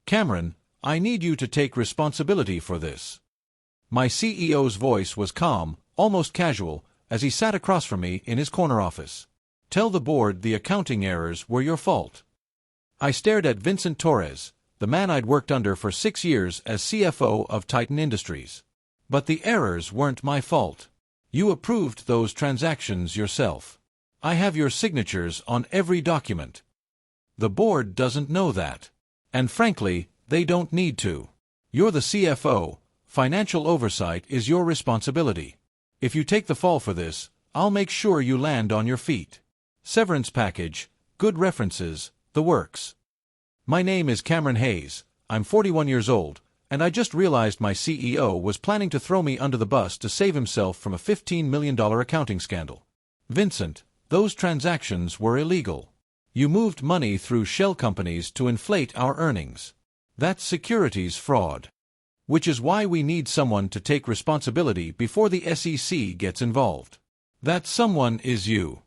Cameron, I need you to take responsibility for this. My CEO's voice was calm, almost casual, as he sat across from me in his corner office. Tell the board the accounting errors were your fault. I stared at Vincent Torres, the man I'd worked under for 6 years as CFO of Titan Industries. But the errors weren't my fault. You approved those transactions yourself. I have your signatures on every document. The board doesn't know that. And frankly, they don't need to. You're the CFO. Financial oversight is your responsibility. If you take the fall for this, I'll make sure you land on your feet. Severance package, good references, the works. My name is Cameron Hayes, I'm 41 years old, and I just realized my CEO was planning to throw me under the bus to save himself from a $15 million accounting scandal. Vincent, those transactions were illegal. You moved money through shell companies to inflate our earnings. That's securities fraud. Which is why we need someone to take responsibility before the SEC gets involved. That someone is you.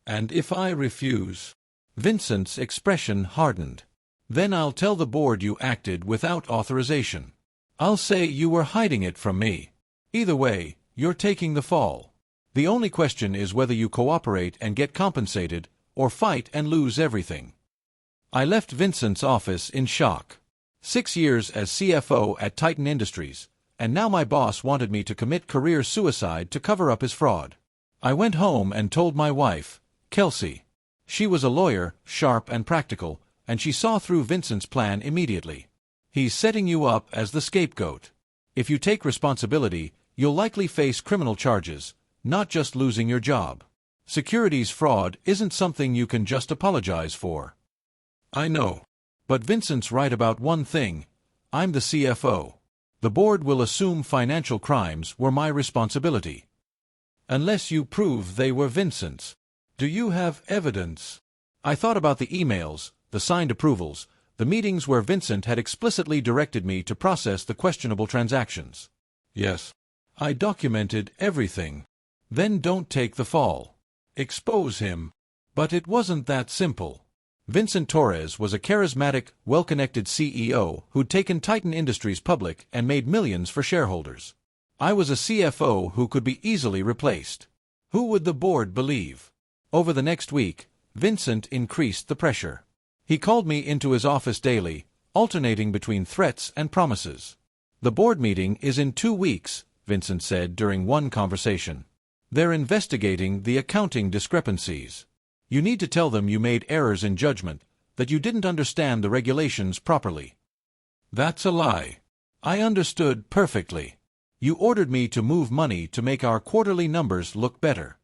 And if I refuse? Vincent's expression hardened. Then I'll tell the board you acted without authorization. I'll say you were hiding it from me. Either way, you're taking the fall. The only question is whether you cooperate and get compensated, or fight and lose everything. I left Vincent's office in shock. 6 years as CFO at Titan Industries, and now my boss wanted me to commit career suicide to cover up his fraud. I went home and told my wife, Kelsey. She was a lawyer, sharp and practical, and she saw through Vincent's plan immediately. He's setting you up as the scapegoat. If you take responsibility, you'll likely face criminal charges, not just losing your job. Securities fraud isn't something you can just apologize for. I know. But Vincent's right about one thing. I'm the CFO. The board will assume financial crimes were my responsibility. Unless you prove they were Vincent's. Do you have evidence? I thought about the emails, the signed approvals, the meetings where Vincent had explicitly directed me to process the questionable transactions. Yes. I documented everything. Then don't take the fall. Expose him. But it wasn't that simple. Vincent Torres was a charismatic, well-connected CEO who'd taken Titan Industries public and made millions for shareholders. I was a CFO who could be easily replaced. Who would the board believe? Over the next week, Vincent increased the pressure. He called me into his office daily, alternating between threats and promises. The board meeting is in 2 weeks, Vincent said during one conversation. They're investigating the accounting discrepancies. You need to tell them you made errors in judgment, that you didn't understand the regulations properly. That's a lie. I understood perfectly. You ordered me to move money to make our quarterly numbers look better.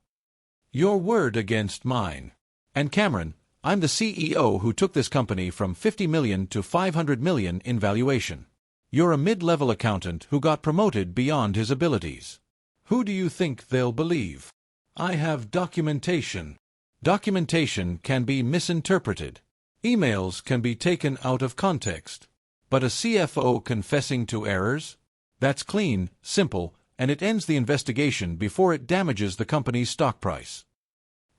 Your word against mine. And Cameron, I'm the CEO who took this company from $50 million to $500 million in valuation. You're a mid-level accountant who got promoted beyond his abilities. Who do you think they'll believe? I have documentation. Documentation can be misinterpreted. Emails can be taken out of context. But a CFO confessing to errors? That's clean, simple, and it ends the investigation before it damages the company's stock price.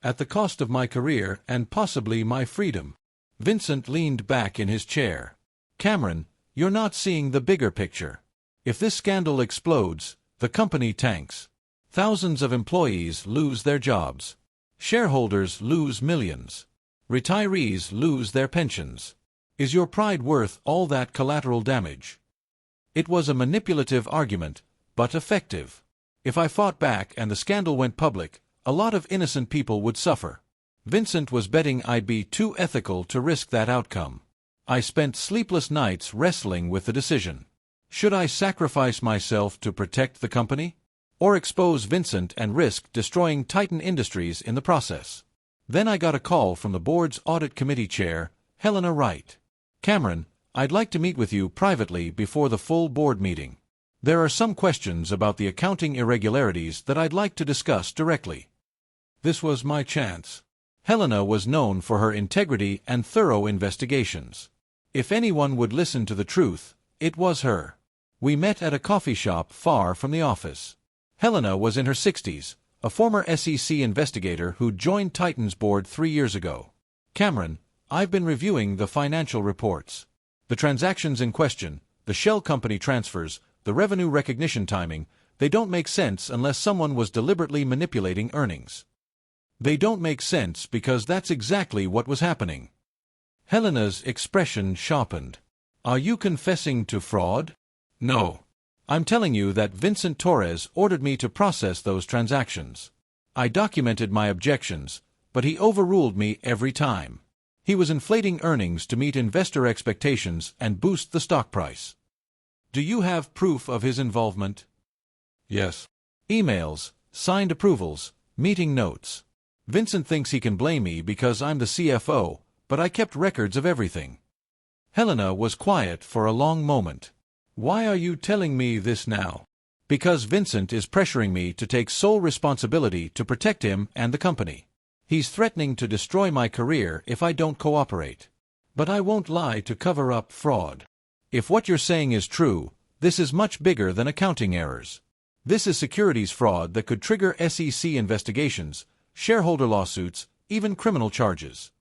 At the cost of my career and possibly my freedom. Vincent leaned back in his chair. Cameron, you're not seeing the bigger picture. If this scandal explodes, the company tanks. Thousands of employees lose their jobs. Shareholders lose millions. Retirees lose their pensions. Is your pride worth all that collateral damage? It was a manipulative argument, but effective. If I fought back and the scandal went public, a lot of innocent people would suffer. Vincent was betting I'd be too ethical to risk that outcome. I spent sleepless nights wrestling with the decision. Should I sacrifice myself to protect the company? Or expose Vincent and risk destroying Titan Industries in the process? Then I got a call from the board's audit committee chair, Helena Wright. Cameron, I'd like to meet with you privately before the full board meeting. There are some questions about the accounting irregularities that I'd like to discuss directly. This was my chance. Helena was known for her integrity and thorough investigations. If anyone would listen to the truth, it was her. We met at a coffee shop far from the office. Helena was in her 60s, a former SEC investigator who joined Titan's board 3 years ago. Cameron, I've been reviewing the financial reports. The transactions in question, the shell company transfers, the revenue recognition timing, they don't make sense unless someone was deliberately manipulating earnings. They don't make sense because that's exactly what was happening. Helena's expression sharpened. Are you confessing to fraud? No. I'm telling you that Vincent Torres ordered me to process those transactions. I documented my objections, but he overruled me every time. He was inflating earnings to meet investor expectations and boost the stock price. Do you have proof of his involvement? Yes. Emails, signed approvals, meeting notes. Vincent thinks he can blame me because I'm the CFO, but I kept records of everything. Helena was quiet for a long moment. Why are you telling me this now? Because Vincent is pressuring me to take sole responsibility to protect him and the company. He's threatening to destroy my career if I don't cooperate. But I won't lie to cover up fraud. If what you're saying is true, this is much bigger than accounting errors. This is securities fraud that could trigger SEC investigations, shareholder lawsuits, even criminal charges.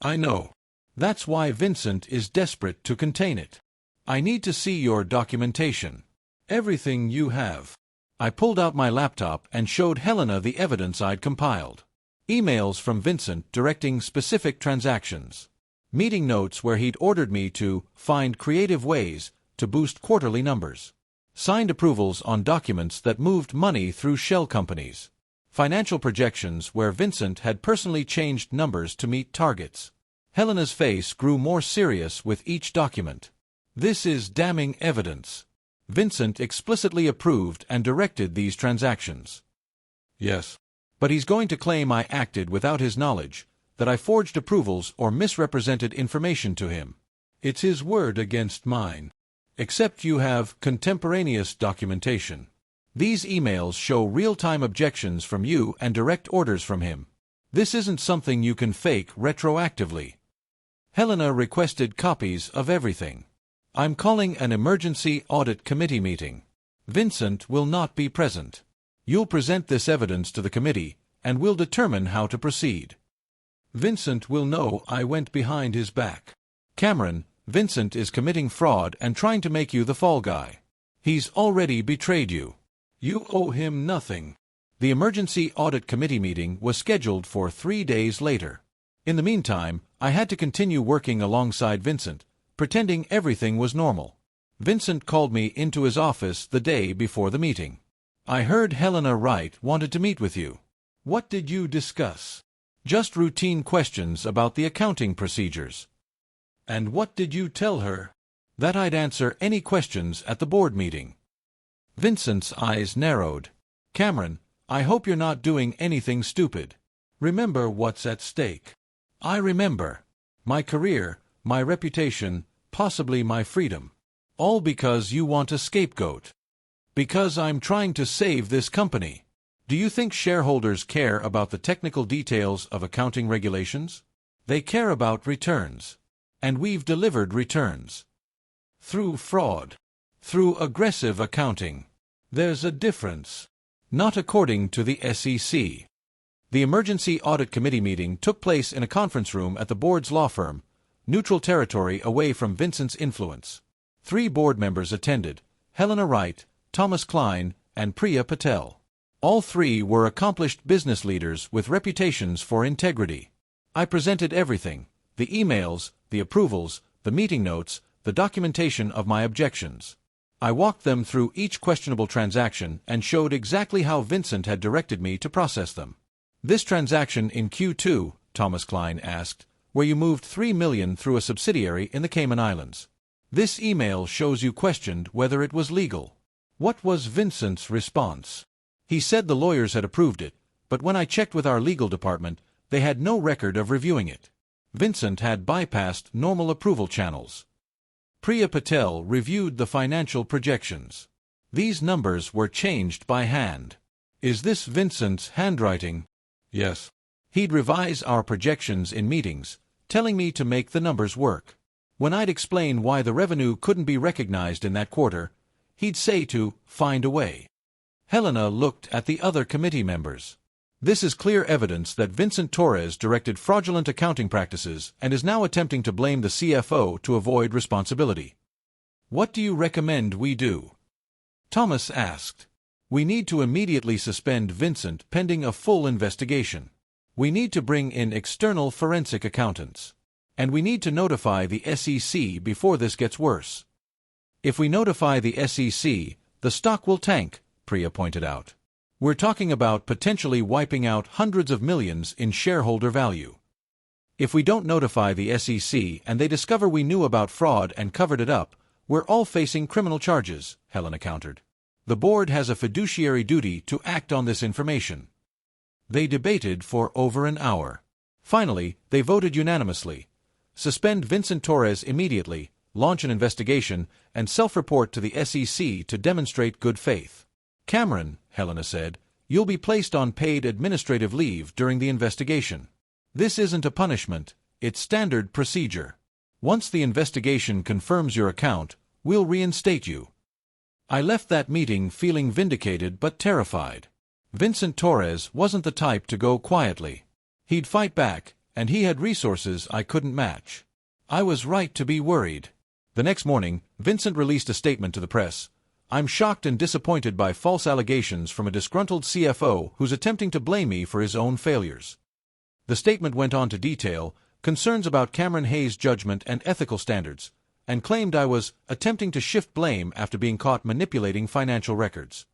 I know. That's why Vincent is desperate to contain it. I need to see your documentation. Everything you have. I pulled out my laptop and showed Helena the evidence I'd compiled. Emails from Vincent directing specific transactions. Meeting notes where he'd ordered me to find creative ways to boost quarterly numbers. Signed approvals on documents that moved money through shell companies. Financial projections where Vincent had personally changed numbers to meet targets. Helena's face grew more serious with each document. This is damning evidence. Vincent explicitly approved and directed these transactions. Yes. But he's going to claim I acted without his knowledge, that I forged approvals or misrepresented information to him. It's his word against mine. Except you have contemporaneous documentation. These emails show real-time objections from you and direct orders from him. This isn't something you can fake retroactively. Helena requested copies of everything. I'm calling an emergency audit committee meeting. Vincent will not be present. You'll present this evidence to the committee, and we'll determine how to proceed. Vincent will know I went behind his back. Cameron, Vincent is committing fraud and trying to make you the fall guy. He's already betrayed you. You owe him nothing. The emergency audit committee meeting was scheduled for 3 days later. In the meantime, I had to continue working alongside Vincent, pretending everything was normal. Vincent called me into his office the day before the meeting. I heard Helena Wright wanted to meet with you. What did you discuss? Just routine questions about the accounting procedures. And what did you tell her? That I'd answer any questions at the board meeting. Vincent's eyes narrowed. Cameron, I hope you're not doing anything stupid. Remember what's at stake. I remember. My career, my reputation, possibly my freedom. All because you want a scapegoat. Because I'm trying to save this company. Do you think shareholders care about the technical details of accounting regulations? They care about returns. And we've delivered returns. Through fraud. Through aggressive accounting. There's a difference. Not according to the SEC. The emergency audit committee meeting took place in a conference room at the board's law firm, neutral territory away from Vincent's influence. 3 board members attended, Helena Wright, Thomas Klein, and Priya Patel. All 3 were accomplished business leaders with reputations for integrity. I presented everything, the emails, the approvals, the meeting notes, the documentation of my objections. I walked them through each questionable transaction and showed exactly how Vincent had directed me to process them. This transaction in Q2, Thomas Klein asked, where you moved $3 million through a subsidiary in the Cayman Islands. This email shows you questioned whether it was legal. What was Vincent's response? He said the lawyers had approved it, but when I checked with our legal department, they had no record of reviewing it. Vincent had bypassed normal approval channels. Priya Patel reviewed the financial projections. These numbers were changed by hand. Is this Vincent's handwriting? Yes. He'd revise our projections in meetings, telling me to make the numbers work. When I'd explain why the revenue couldn't be recognized in that quarter, he'd say to find a way. Helena looked at the other committee members. This is clear evidence that Vincent Torres directed fraudulent accounting practices and is now attempting to blame the CFO to avoid responsibility. What do you recommend we do? Thomas asked. We need to immediately suspend Vincent pending a full investigation. We need to bring in external forensic accountants. And we need to notify the SEC before this gets worse. If we notify the SEC, the stock will tank, Priya pointed out. We're talking about potentially wiping out hundreds of millions in shareholder value. If we don't notify the SEC and they discover we knew about fraud and covered it up, we're all facing criminal charges, Helena countered. The board has a fiduciary duty to act on this information. They debated for over an hour. Finally, they voted unanimously. Suspend Vincent Torres immediately, launch an investigation, and self-report to the SEC to demonstrate good faith. Cameron, Helena said, you'll be placed on paid administrative leave during the investigation. This isn't a punishment, it's standard procedure. Once the investigation confirms your account, we'll reinstate you. I left that meeting feeling vindicated but terrified. Vincent Torres wasn't the type to go quietly. He'd fight back, and he had resources I couldn't match. I was right to be worried. The next morning, Vincent released a statement to the press. I'm shocked and disappointed by false allegations from a disgruntled CFO who's attempting to blame me for his own failures. The statement went on to detail concerns about Cameron Hayes' judgment and ethical standards, and claimed I was attempting to shift blame after being caught manipulating financial records.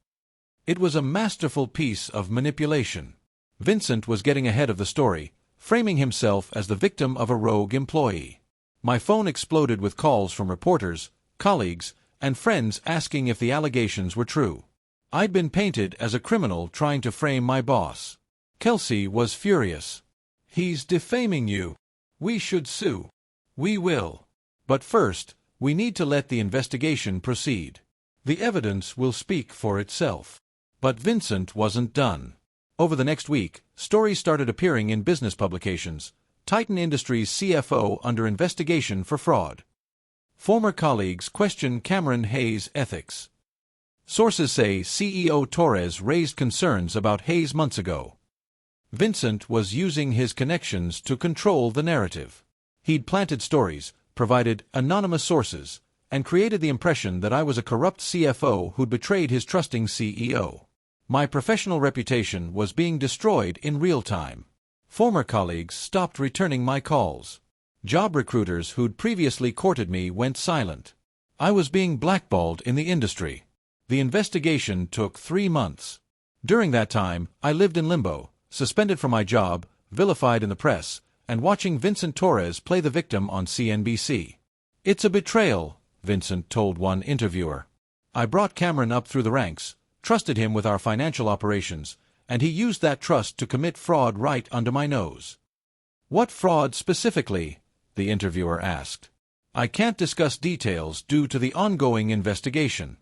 It was a masterful piece of manipulation. Vincent was getting ahead of the story, framing himself as the victim of a rogue employee. My phone exploded with calls from reporters, colleagues, and friends asking if the allegations were true. I'd been painted as a criminal trying to frame my boss. Kelsey was furious. He's defaming you. We should sue. We will. But first, we need to let the investigation proceed. The evidence will speak for itself. But Vincent wasn't done. Over the next week, stories started appearing in business publications. Titan Industries CFO under investigation for fraud. Former colleagues question Cameron Hayes' ethics. Sources say CEO Torres raised concerns about Hayes months ago. Vincent was using his connections to control the narrative. He'd planted stories, provided anonymous sources, and created the impression that I was a corrupt CFO who'd betrayed his trusting CEO. My professional reputation was being destroyed in real time. Former colleagues stopped returning my calls. Job recruiters who'd previously courted me went silent. I was being blackballed in the industry. The investigation took 3 months. During that time, I lived in limbo, suspended from my job, vilified in the press, and watching Vincent Torres play the victim on CNBC. It's a betrayal, Vincent told one interviewer. I brought Cameron up through the ranks, trusted him with our financial operations, and he used that trust to commit fraud right under my nose. What fraud specifically? The interviewer asked. I can't discuss details due to the ongoing investigation,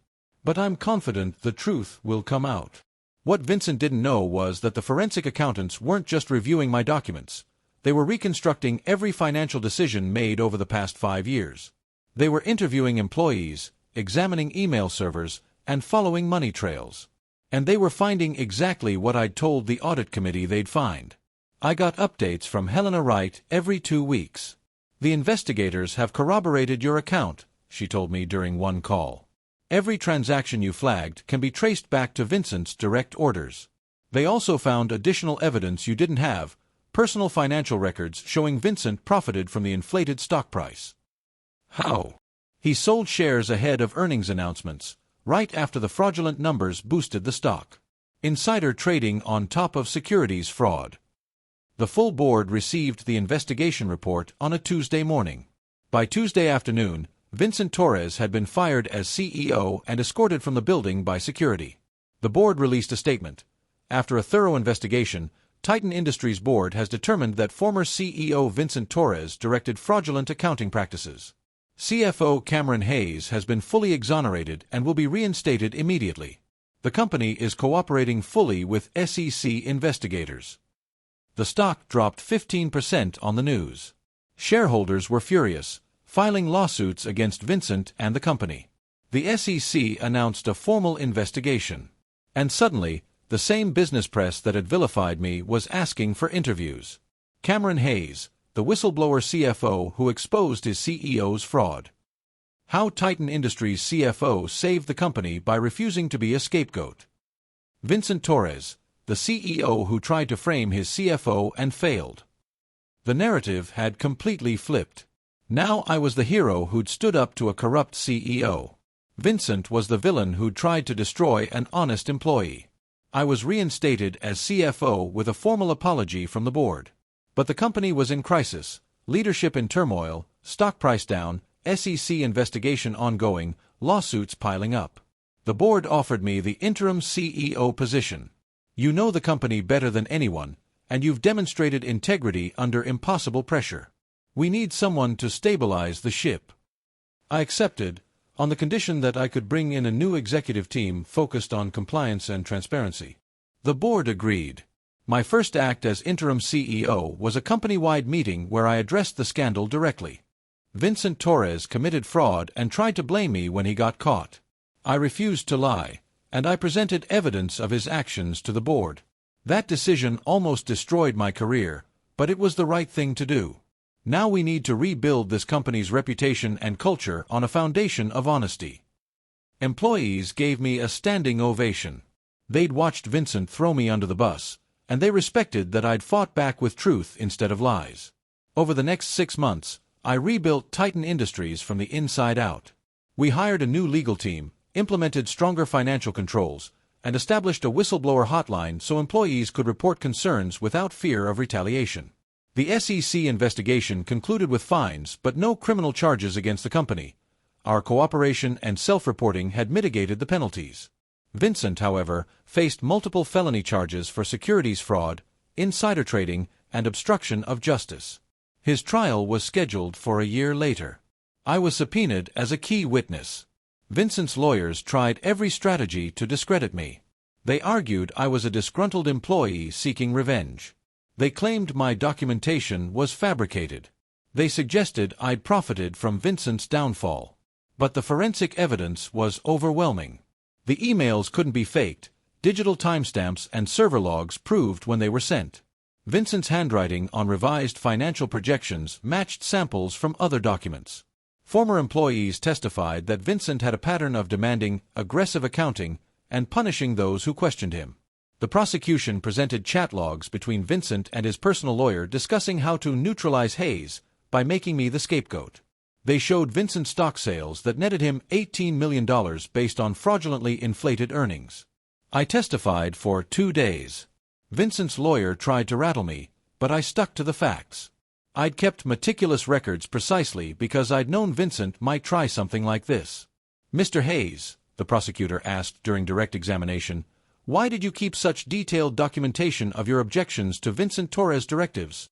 but I'm confident the truth will come out. What Vincent didn't know was that the forensic accountants weren't just reviewing my documents. They were reconstructing every financial decision made over the past 5 years. They were interviewing employees, examining email servers, and following money trails. And they were finding exactly what I'd told the audit committee they'd find. I got updates from Helena Wright every 2 weeks. The investigators have corroborated your account, she told me during one call. Every transaction you flagged can be traced back to Vincent's direct orders. They also found additional evidence you didn't have, personal financial records showing Vincent profited from the inflated stock price. How? He sold shares ahead of earnings announcements, right after the fraudulent numbers boosted the stock. Insider trading on top of securities fraud. The full board received the investigation report on a Tuesday morning. By Tuesday afternoon, Vincent Torres had been fired as CEO and escorted from the building by security. The board released a statement. After a thorough investigation, Titan Industries board has determined that former CEO Vincent Torres directed fraudulent accounting practices. CFO Cameron Hayes has been fully exonerated and will be reinstated immediately. The company is cooperating fully with SEC investigators. The stock dropped 15% on the news. Shareholders were furious, filing lawsuits against Vincent and the company. The SEC announced a formal investigation. And suddenly, The same business press that had vilified me was asking for interviews. Cameron Hayes, the whistleblower CFO who exposed his CEO's fraud. How Titan Industries CFO saved the company by refusing to be a scapegoat. Vincent Torres, the CEO who tried to frame his CFO and failed. The narrative had completely flipped. Now I was the hero who'd stood up to a corrupt CEO. Vincent was the villain who'd tried to destroy an honest employee. I was reinstated as CFO with a formal apology from the board. But the company was in crisis, leadership in turmoil, stock price down, SEC investigation ongoing, lawsuits piling up. The board offered me the interim CEO position. You know the company better than anyone, and you've demonstrated integrity under impossible pressure. We need someone to stabilize the ship. I accepted, on the condition that I could bring in a new executive team focused on compliance and transparency. The board agreed. My first act as interim CEO was a company-wide meeting where I addressed the scandal directly. Vincent Torres committed fraud and tried to blame me when he got caught. I refused to lie, and I presented evidence of his actions to the board. That decision almost destroyed my career, but it was the right thing to do. Now we need to rebuild this company's reputation and culture on a foundation of honesty. Employees gave me a standing ovation. They'd watched Vincent throw me under the bus, and they respected that I'd fought back with truth instead of lies. Over the next 6 months, I rebuilt Titan Industries from the inside out. We hired a new legal team, implemented stronger financial controls, and established a whistleblower hotline so employees could report concerns without fear of retaliation. The SEC investigation concluded with fines but no criminal charges against the company. Our cooperation and self-reporting had mitigated the penalties. Vincent, however, faced multiple felony charges for securities fraud, insider trading, and obstruction of justice. His trial was scheduled for a year later. I was subpoenaed as a key witness. Vincent's lawyers tried every strategy to discredit me. They argued I was a disgruntled employee seeking revenge. They claimed my documentation was fabricated. They suggested I'd profited from Vincent's downfall. But the forensic evidence was overwhelming. The emails couldn't be faked. Digital timestamps and server logs proved when they were sent. Vincent's handwriting on revised financial projections matched samples from other documents. Former employees testified that Vincent had a pattern of demanding aggressive accounting and punishing those who questioned him. The prosecution presented chat logs between Vincent and his personal lawyer discussing how to neutralize Hayes by making me the scapegoat. They showed Vincent stock sales that netted him $18 million based on fraudulently inflated earnings. I testified for 2 days. Vincent's lawyer tried to rattle me, but I stuck to the facts. I'd kept meticulous records precisely because I'd known Vincent might try something like this. Mr. Hayes, the prosecutor asked during direct examination, why did you keep such detailed documentation of your objections to Vincent Torres' directives?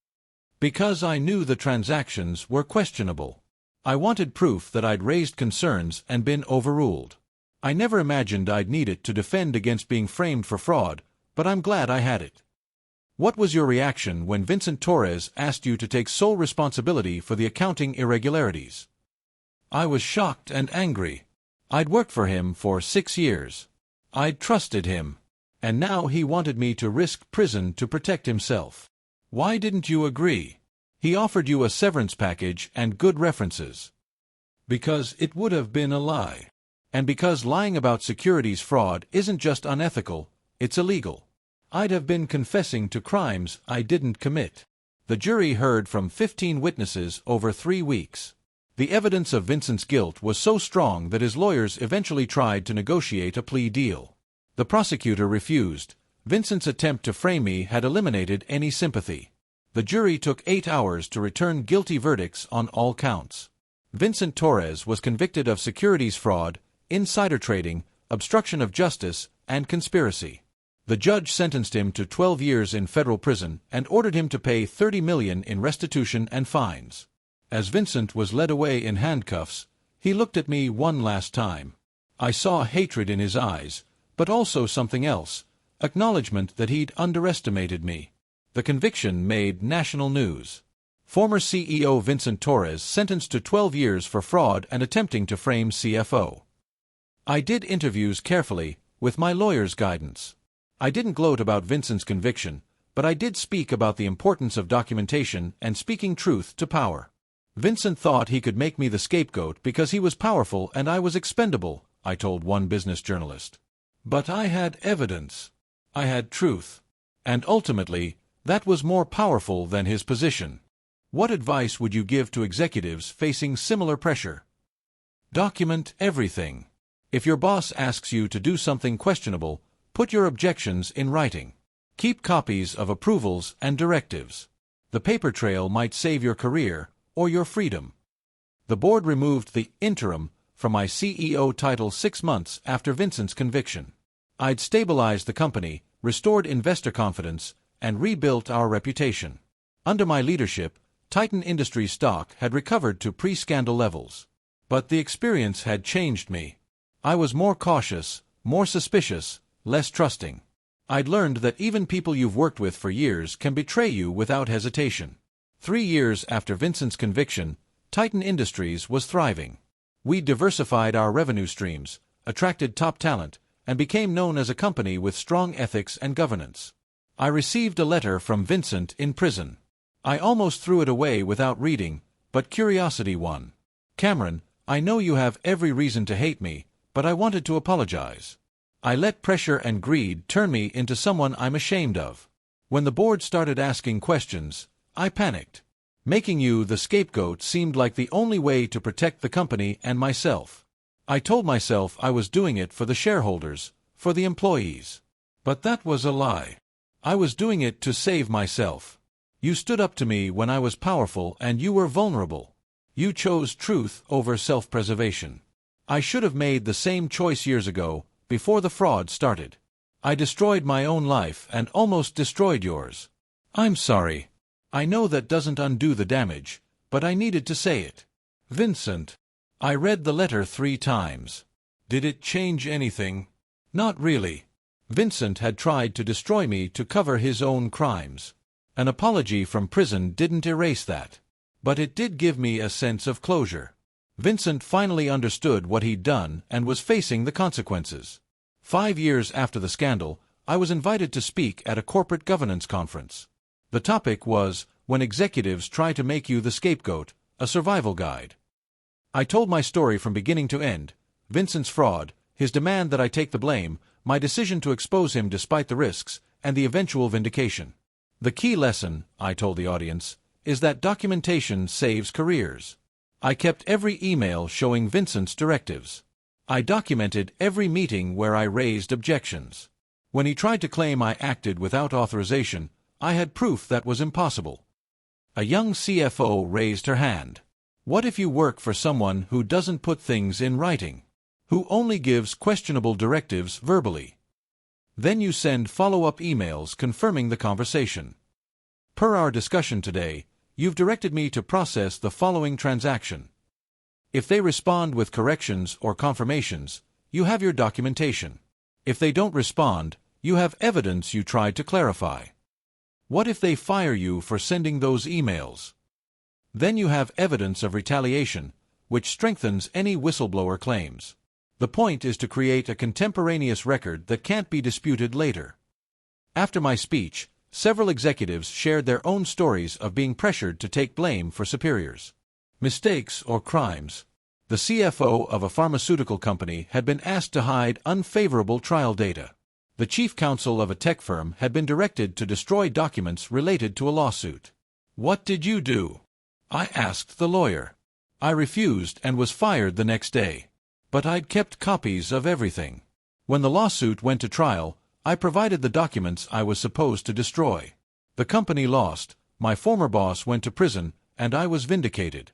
Because I knew the transactions were questionable. I wanted proof that I'd raised concerns and been overruled. I never imagined I'd need it to defend against being framed for fraud, but I'm glad I had it. What was your reaction when Vincent Torres asked you to take sole responsibility for the accounting irregularities? I was shocked and angry. I'd worked for him for 6 years. I'd trusted him. And now he wanted me to risk prison to protect himself. Why didn't you agree? He offered you a severance package and good references. Because it would have been a lie. And because lying about securities fraud isn't just unethical, it's illegal. I'd have been confessing to crimes I didn't commit. The jury heard from 15 witnesses over 3 weeks. The evidence of Vincent's guilt was so strong that his lawyers eventually tried to negotiate a plea deal. The prosecutor refused. Vincent's attempt to frame me had eliminated any sympathy. The jury took 8 hours to return guilty verdicts on all counts. Vincent Torres was convicted of securities fraud, insider trading, obstruction of justice, and conspiracy. The judge sentenced him to 12 years in federal prison and ordered him to pay $30 million in restitution and fines. As Vincent was led away in handcuffs, he looked at me one last time. I saw hatred in his eyes, but also something else, acknowledgement that he'd underestimated me. The conviction made national news. Former CEO Vincent Torres sentenced to 12 years for fraud and attempting to frame CFO. I did interviews carefully, with my lawyer's guidance. I didn't gloat about Vincent's conviction, but I did speak about the importance of documentation and speaking truth to power. Vincent thought he could make me the scapegoat because he was powerful and I was expendable, I told one business journalist. But I had evidence. I had truth. And ultimately, that was more powerful than his position. What advice would you give to executives facing similar pressure? Document everything. If your boss asks you to do something questionable, put your objections in writing. Keep copies of approvals and directives. The paper trail might save your career or your freedom. The board removed the interim from my CEO title 6 months after Vincent's conviction. I'd stabilized the company, restored investor confidence, and rebuilt our reputation. Under my leadership, Titan Industries stock had recovered to pre-scandal levels. But the experience had changed me. I was more cautious, more suspicious, less trusting. I'd learned that even people you've worked with for years can betray you without hesitation. 3 years after Vincent's conviction, Titan Industries was thriving. We diversified our revenue streams, attracted top talent, and became known as a company with strong ethics and governance. I received a letter from Vincent in prison. I almost threw it away without reading, but curiosity won. Cameron, I know you have every reason to hate me, but I wanted to apologize. I let pressure and greed turn me into someone I'm ashamed of. When the board started asking questions, I panicked. Making you the scapegoat seemed like the only way to protect the company and myself. I told myself I was doing it for the shareholders, for the employees. But that was a lie. I was doing it to save myself. You stood up to me when I was powerful and you were vulnerable. You chose truth over self-preservation. I should have made the same choice years ago, before the fraud started. I destroyed my own life and almost destroyed yours. I'm sorry. I know that doesn't undo the damage, but I needed to say it. Vincent. I read the letter 3 times. Did it change anything? Not really. Vincent had tried to destroy me to cover his own crimes. An apology from prison didn't erase that. But it did give me a sense of closure. Vincent finally understood what he'd done and was facing the consequences. 5 years after the scandal, I was invited to speak at a corporate governance conference. The topic was, When Executives Try to Make You the Scapegoat, a Survival Guide. I told my story from beginning to end, Vincent's fraud, his demand that I take the blame, my decision to expose him despite the risks, and the eventual vindication. The key lesson, I told the audience, is that documentation saves careers. I kept every email showing Vincent's directives. I documented every meeting where I raised objections. When he tried to claim I acted without authorization, I had proof that was impossible. A young CFO raised her hand. What if you work for someone who doesn't put things in writing? Who only gives questionable directives verbally? Then you send follow-up emails confirming the conversation. Per our discussion today, you've directed me to process the following transaction. If they respond with corrections or confirmations, you have your documentation. If they don't respond, you have evidence you tried to clarify. What if they fire you for sending those emails? Then you have evidence of retaliation, which strengthens any whistleblower claims. The point is to create a contemporaneous record that can't be disputed later. After my speech, several executives shared their own stories of being pressured to take blame for superiors' mistakes or crimes. The CFO of a pharmaceutical company had been asked to hide unfavorable trial data. The chief counsel of a tech firm had been directed to destroy documents related to a lawsuit. What did you do? I asked the lawyer. I refused and was fired the next day. But I'd kept copies of everything. When the lawsuit went to trial, I provided the documents I was supposed to destroy. The company lost, my former boss went to prison, and I was vindicated.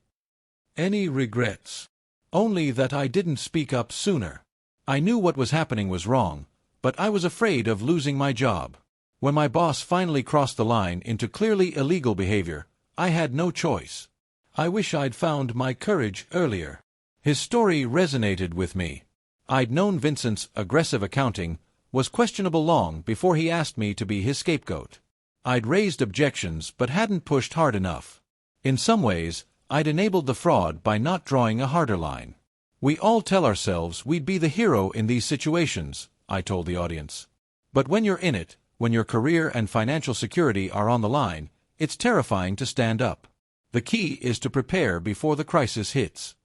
Any regrets? Only that I didn't speak up sooner. I knew what was happening was wrong, but I was afraid of losing my job. When my boss finally crossed the line into clearly illegal behavior, I had no choice. I wish I'd found my courage earlier. His story resonated with me. I'd known Vincent's aggressive accounting was questionable long before he asked me to be his scapegoat. I'd raised objections but hadn't pushed hard enough. In some ways, I'd enabled the fraud by not drawing a harder line. We all tell ourselves we'd be the hero in these situations, I told the audience. But when you're in it, when your career and financial security are on the line, it's terrifying to stand up. The key is to prepare before the crisis hits.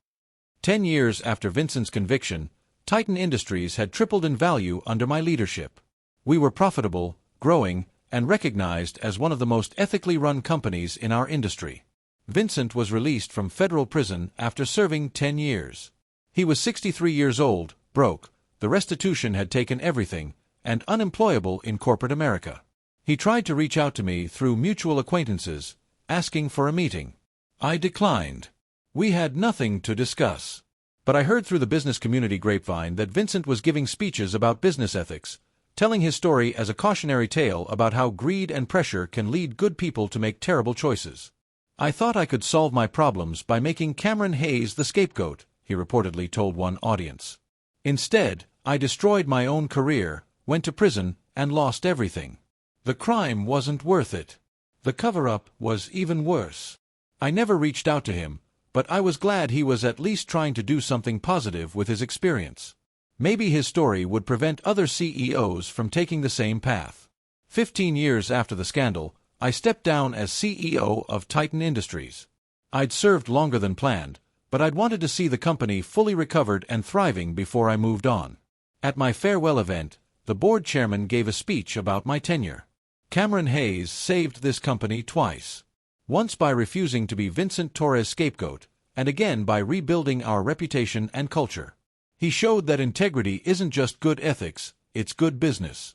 10 years after Vincent's conviction, Titan Industries had tripled in value under my leadership. We were profitable, growing, and recognized as one of the most ethically run companies in our industry. Vincent was released from federal prison after serving 10 years. He was 63 years old, broke, the restitution had taken everything, and unemployable in corporate America. He tried to reach out to me through mutual acquaintances, asking for a meeting. I declined. We had nothing to discuss. But I heard through the business community grapevine that Vincent was giving speeches about business ethics, telling his story as a cautionary tale about how greed and pressure can lead good people to make terrible choices. I thought I could solve my problems by making Cameron Hayes the scapegoat, he reportedly told one audience. Instead, I destroyed my own career, went to prison, and lost everything. The crime wasn't worth it. The cover-up was even worse. I never reached out to him, but I was glad he was at least trying to do something positive with his experience. Maybe his story would prevent other CEOs from taking the same path. 15 years after the scandal, I stepped down as CEO of Titan Industries. I'd served longer than planned, but I'd wanted to see the company fully recovered and thriving before I moved on. At my farewell event, the board chairman gave a speech about my tenure. Cameron Hayes saved this company twice. Once by refusing to be Vincent Torres' scapegoat, and again by rebuilding our reputation and culture. He showed that integrity isn't just good ethics, it's good business.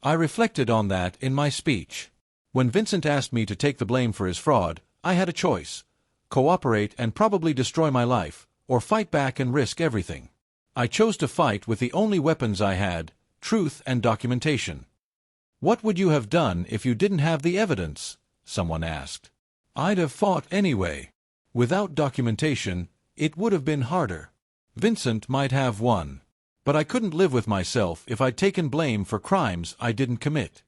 I reflected on that in my speech. When Vincent asked me to take the blame for his fraud, I had a choice: cooperate and probably destroy my life, or fight back and risk everything. I chose to fight with the only weapons I had, truth and documentation. "What would you have done if you didn't have the evidence?" someone asked. "I'd have fought anyway. Without documentation, it would have been harder. Vincent might have won. But I couldn't live with myself if I'd taken blame for crimes I didn't commit."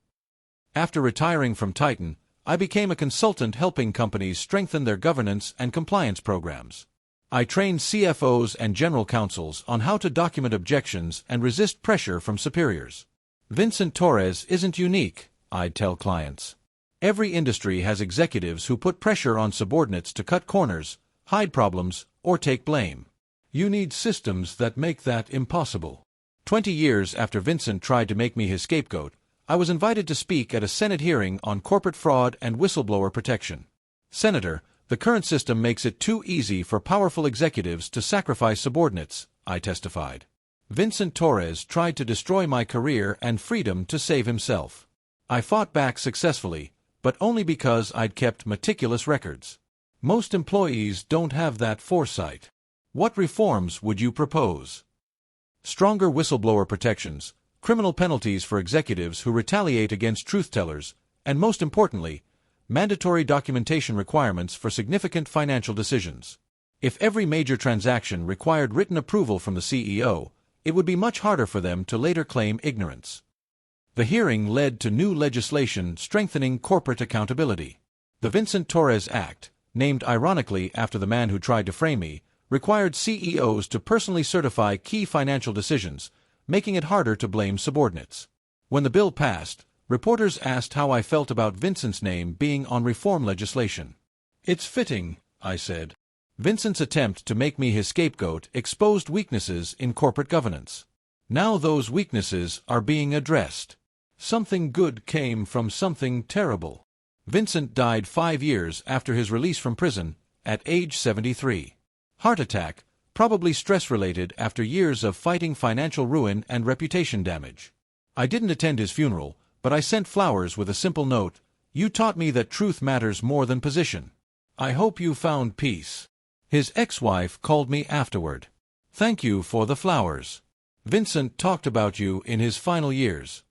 After retiring from Titan, I became a consultant helping companies strengthen their governance and compliance programs. I trained CFOs and general counsels on how to document objections and resist pressure from superiors. Vincent Torres isn't unique, I'd tell clients. Every industry has executives who put pressure on subordinates to cut corners, hide problems, or take blame. You need systems that make that impossible. 20 years after Vincent tried to make me his scapegoat, I was invited to speak at a Senate hearing on corporate fraud and whistleblower protection. "Senator, the current system makes it too easy for powerful executives to sacrifice subordinates," I testified. Vincent Torres tried to destroy my career and freedom to save himself. I fought back successfully, but only because I'd kept meticulous records. Most employees don't have that foresight. What reforms would you propose? Stronger whistleblower protections, criminal penalties for executives who retaliate against truth-tellers, and most importantly, mandatory documentation requirements for significant financial decisions. If every major transaction required written approval from the CEO, it would be much harder for them to later claim ignorance. The hearing led to new legislation strengthening corporate accountability. The Vincent Torres Act, named ironically after the man who tried to frame me, required CEOs to personally certify key financial decisions, making it harder to blame subordinates. When the bill passed, reporters asked how I felt about Vincent's name being on reform legislation. "It's fitting," I said. Vincent's attempt to make me his scapegoat exposed weaknesses in corporate governance. Now those weaknesses are being addressed. Something good came from something terrible. Vincent died 5 years after his release from prison, at age 73. Heart attack, probably stress-related after years of fighting financial ruin and reputation damage. I didn't attend his funeral, but I sent flowers with a simple note: "You taught me that truth matters more than position. I hope you found peace." His ex-wife called me afterward. "Thank you for the flowers. Vincent talked about you in his final years.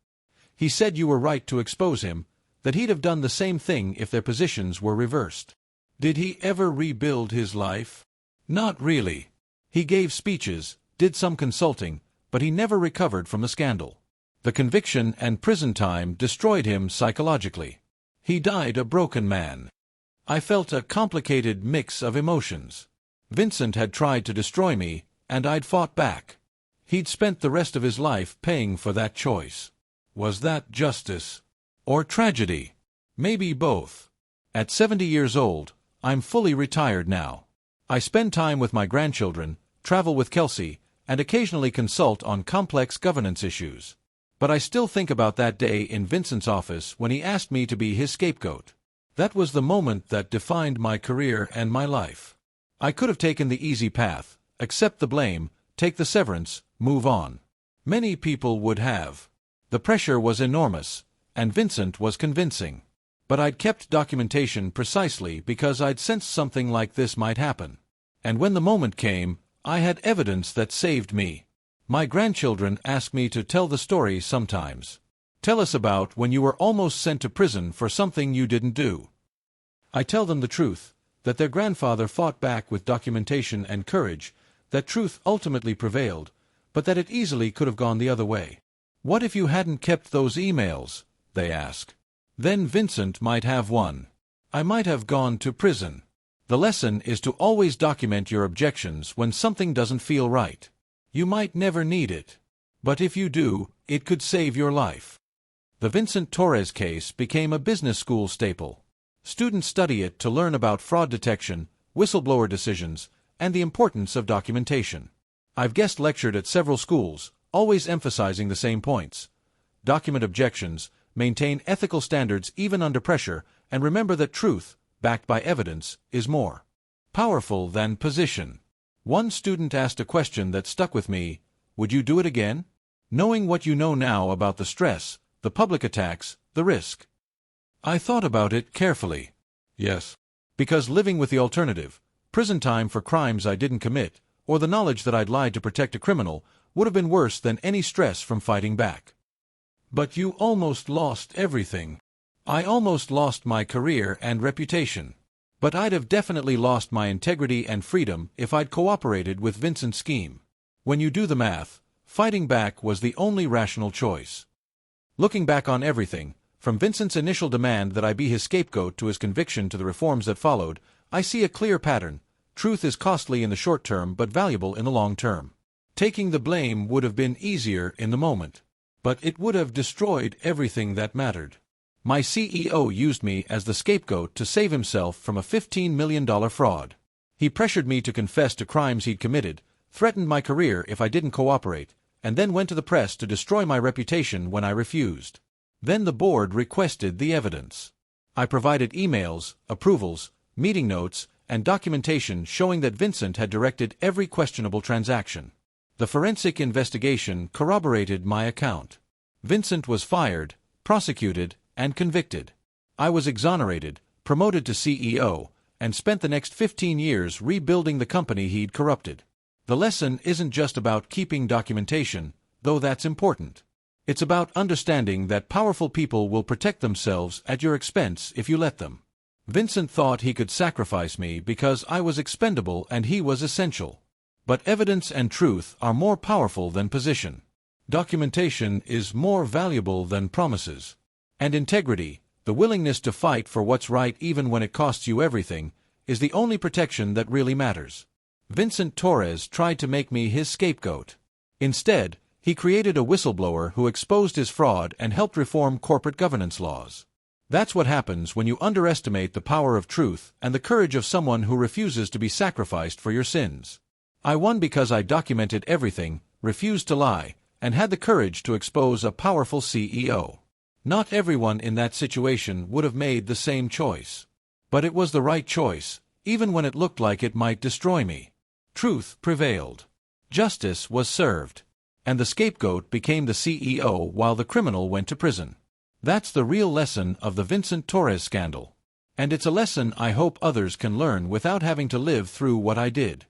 He said you were right to expose him, that he'd have done the same thing if their positions were reversed." Did he ever rebuild his life? Not really. He gave speeches, did some consulting, but he never recovered from the scandal. The conviction and prison time destroyed him psychologically. He died a broken man. I felt a complicated mix of emotions. Vincent had tried to destroy me, and I'd fought back. He'd spent the rest of his life paying for that choice. Was that justice? Or tragedy? Maybe both. At 70 years old, I'm fully retired now. I spend time with my grandchildren, travel with Kelsey, and occasionally consult on complex governance issues. But I still think about that day in Vincent's office when he asked me to be his scapegoat. That was the moment that defined my career and my life. I could have taken the easy path, accept the blame, take the severance, move on. Many people would have. The pressure was enormous, and Vincent was convincing. But I'd kept documentation precisely because I'd sensed something like this might happen. And when the moment came, I had evidence that saved me. My grandchildren ask me to tell the story sometimes. Tell us about when you were almost sent to prison for something you didn't do. I tell them the truth, that their grandfather fought back with documentation and courage, that truth ultimately prevailed, but that it easily could have gone the other way. What if you hadn't kept those emails? They ask. Then Vincent might have won. I might have gone to prison. The lesson is to always document your objections when something doesn't feel right. You might never need it. But if you do, it could save your life. The Vincent Torres case became a business school staple. Students study it to learn about fraud detection, whistleblower decisions, and the importance of documentation. I've guest lectured at several schools, always emphasizing the same points. Document objections, maintain ethical standards even under pressure, and remember that truth, backed by evidence, is more powerful than position. One student asked a question that stuck with me: would you do it again? Knowing what you know now about the stress, the public attacks, the risk. I thought about it carefully. Yes. Because living with the alternative, prison time for crimes I didn't commit, or the knowledge that I'd lied to protect a criminal, would have been worse than any stress from fighting back. But you almost lost everything. I almost lost my career and reputation. But I'd have definitely lost my integrity and freedom if I'd cooperated with Vincent's scheme. When you do the math, fighting back was the only rational choice. Looking back on everything, from Vincent's initial demand that I be his scapegoat to his conviction to the reforms that followed, I see a clear pattern. Truth is costly in the short term but valuable in the long term. Taking the blame would have been easier in the moment, but it would have destroyed everything that mattered. My CEO used me as the scapegoat to save himself from a $15 million fraud. He pressured me to confess to crimes he'd committed, threatened my career if I didn't cooperate, and then went to the press to destroy my reputation when I refused. Then the board requested the evidence. I provided emails, approvals, meeting notes, and documentation showing that Vincent had directed every questionable transaction. The forensic investigation corroborated my account. Vincent was fired, prosecuted, and convicted. I was exonerated, promoted to CEO, and spent the next 15 years rebuilding the company he'd corrupted. The lesson isn't just about keeping documentation, though that's important. It's about understanding that powerful people will protect themselves at your expense if you let them. Vincent thought he could sacrifice me because I was expendable and he was essential. But evidence and truth are more powerful than position. Documentation is more valuable than promises. And integrity, the willingness to fight for what's right even when it costs you everything, is the only protection that really matters. Vincent Torres tried to make me his scapegoat. Instead, he created a whistleblower who exposed his fraud and helped reform corporate governance laws. That's what happens when you underestimate the power of truth and the courage of someone who refuses to be sacrificed for your sins. I won because I documented everything, refused to lie, and had the courage to expose a powerful CEO. Not everyone in that situation would have made the same choice. But it was the right choice, even when it looked like it might destroy me. Truth prevailed. Justice was served. And the scapegoat became the CEO while the criminal went to prison. That's the real lesson of the Vincent Torres scandal. And it's a lesson I hope others can learn without having to live through what I did.